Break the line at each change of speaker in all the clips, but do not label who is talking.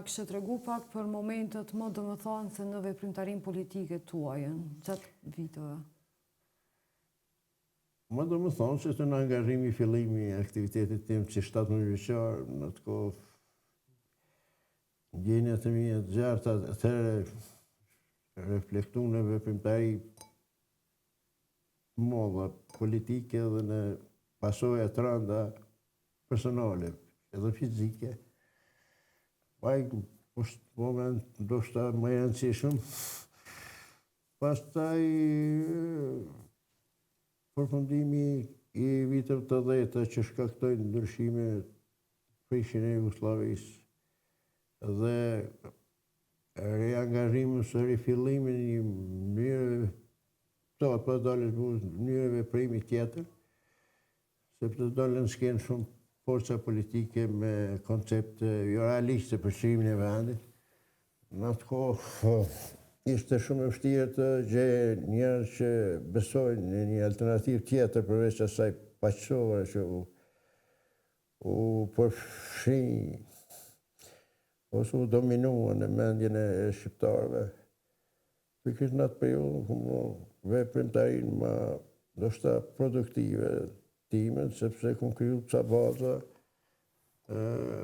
kështë të regu pak për momentet më domethënëse në veprimtarinë politike tuajën, gjatë viteve?
Më domethënëse të në angazhimi fillimi e aktivitetit tim që 17 vjeçar, në të kohë ndjenjat e mia të gjarta, atëherë reflektu në veprimtari modha politike dhe në pasoja të rënda personale, edhe fizike. Është moment ndoshta më i rëndësishëm. Pastaj përfundimi i viteve të 80-ta që shkaktojnë ndryshime prishjen e Jugosllavisë dhe reangazhimin së rifillimin një mënyrë mënyrë veprimi tjetër, sepse dolën në skenë shumë forca politike me koncepte jo realiste për çlimin e vendit. Në atë kohë ishte shumë e vështirë të gjejë njerëz që besojnë në një alternativë tjetër përveç asaj paqësore që u përfshi ose u dominua në mendjen e shqiptarëve. Pikërisht në atë periudhë veprimtarinë më ndoshta produktive time, sepse kom kriju ca baza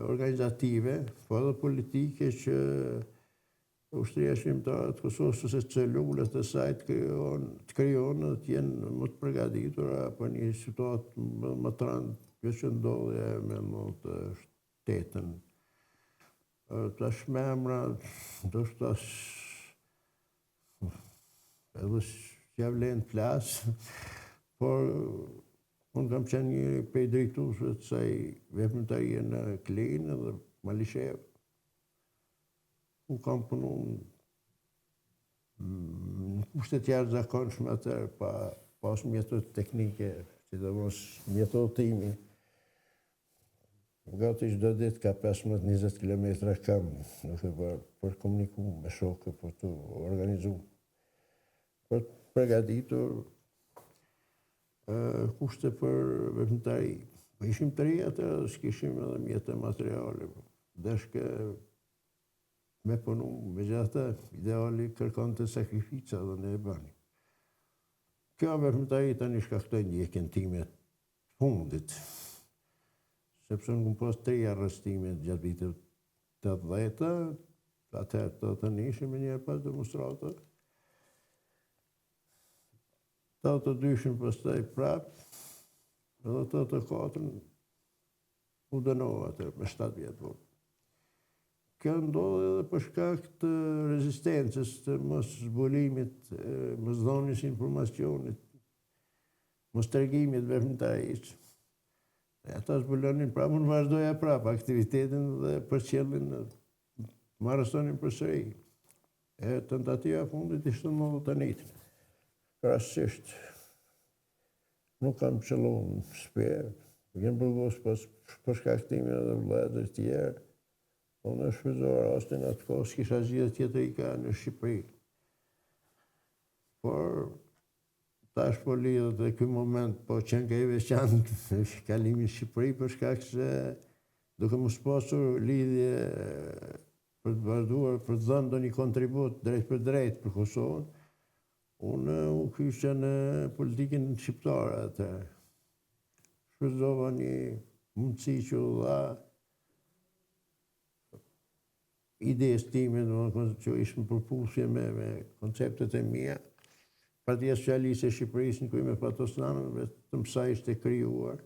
organizative, po edhe politike që Ushtria Shqiptare të Kosovës ose celulat e saj të krijohen dhe të jenë më të përgatitura për një situatë më të rëndë, kjo që ndodhi me të shtetën. Tash me emra, ndoshta edhe s'ja vlen të flas, por unë kam qenë një prej drejtuesve të kësaj veprimtarie në Klein dhe Malishev. Unë kam punu në kushte të jashtëzakonshme atëherë, pas mjetët teknike, sidomos mjetodimi. Gati çdo ditë ka 15-20 kilometra kam, për komuniku me shokë, për të organizu, për të përgatitur kushte për veprimtari. Ishim të ri atëherë, s'kishim edhe mjete materiale. Deshke me punu, me gjatë ideali kërkon të sakrifica dhe ne e bani. Kjo veprimtari tani shkaktoi ndjekjen time të fundit, sepse unë kom pas 3 arrestime gjatë viteve të 80-ta, atëherë të të ishim e njerë pas demonstrata. Të të dyshim pastaj prapë, edhe të të 4 u dënova atëherë me 7 vjetë. Kjo ndodhi edhe për shkak të rezistencës, të mos zbulimit, mos dhënies informacionit, mos tregimit veprimtarisë. Ata zbulonin prapë, unë vazhdoja prapë aktivitetin dhe përcjellin më arrestonin përsëri. Tentativa e fundit ishte në të njëjtën. Rastësisht nuk kam qëlluar në shpjerë, kem burgos për shkaktime dhe vëllezër të tjerë. Unë e shfrytëzova rastin atë kohë, s'kisha zgjedhje tjetër i ka në Shqipëri. Por tash po lidhet dhe ky moment po qenë ka i veçantë kalimi në Shqipëri për shkak se duke mos pasur lidhje për të vazhduar, për të dhënë ndonjë kontribut drejt për drejt për Kosovën, unë u kyçja në politikën shqiptare atëherë. Shfrytëzova një mundësi që u dha idejes time, që ishë në përputhje me konceptet e mia. Partia Socialiste e Shqipërisë në kujme Patoslanën, vetëm sa ishte krijuar,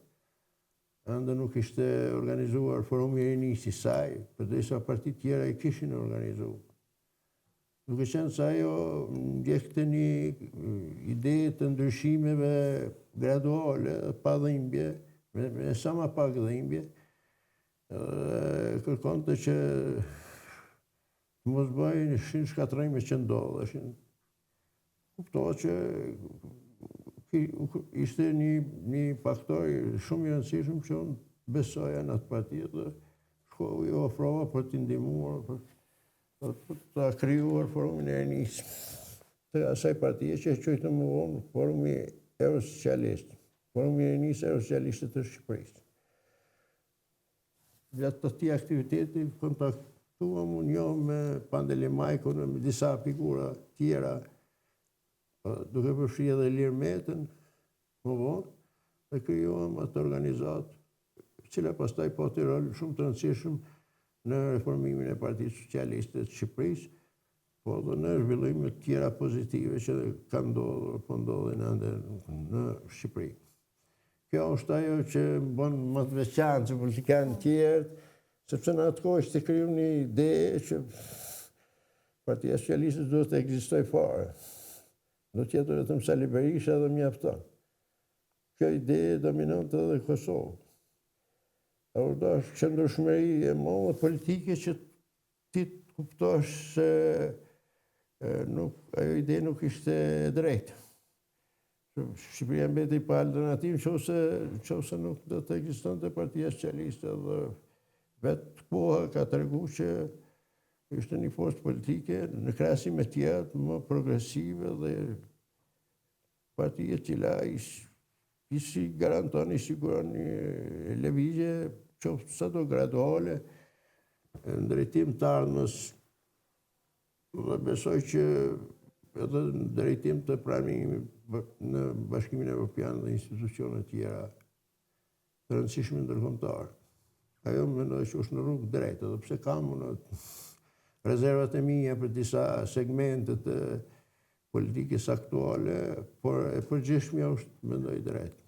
ende nuk ishte organizuar forumi i rinisë i saj, përderisa partitë tjera i kishin organizuar. Duke qenë se ajo ndjekte një ide të ndryshimeve graduale, pa dhimbje, me sa më pak dhimbje, kërkonte që mos bëjnë shkatërrime që ndodheshin. Kuptohet që ishte një faktor shumë i rëndësishëm që unë besoja në atë parti dhe i ofrova për t'i ndihmuar, për ta krijuar forumin e rinisë të asaj partie që e quajtë më vonë Forumi Eurosocialist, Forumi i rinisë Eurosocialiste të Shqipërisë. Gjatë të këtij aktiviteti, tuam unë njohë me Pandeli Majkun, me disa figura tjera, duke përfshi edhe Ilir Metën, më vonë, dhe krijuam atë organizatë, cila pastaj po të rol shumë të rëndësishëm në reformimin e Partisë Socialiste të Shqipërisë, po dhe në zhvillimet tjera pozitive që ka ndodhur, po ndodhin ende në Shqipëri. Kjo është ajo që bën më të veçantë që politikanë tjerë, sepse në atë kohë ishte kriju një ide që Partia Socialiste duhet të ekzistojë fare. Do të jetë vetëm Sali Berisha dhe mjafton. Kjo ide dominante edhe në Kosovë. Do është qëndrueshmëri e madhe politike që ti të kuptosh se ajo ide nuk ishte drejtë. Shqipëria mbeti pa alternativë nëse nuk do të ekzistonte Partia Socialiste dhe vetë koha ka tregu që ishte një forcë politike në krahasim me tjerët më progresive dhe partia cila i garanton, i siguron një lëvizje qoftë sado graduale në drejtim të ardhmës dhe besoj që edhe në drejtim të pranimit në Bashkimin Evropian dhe institucionet tjera të rëndësishme ndërkombëtare. Ajo mendoj që është në rrugë drejtë, edhe pse kam rezervat e mia për disa segmente të politikës aktuale, por e përgjithshmja është mendoj drejtë.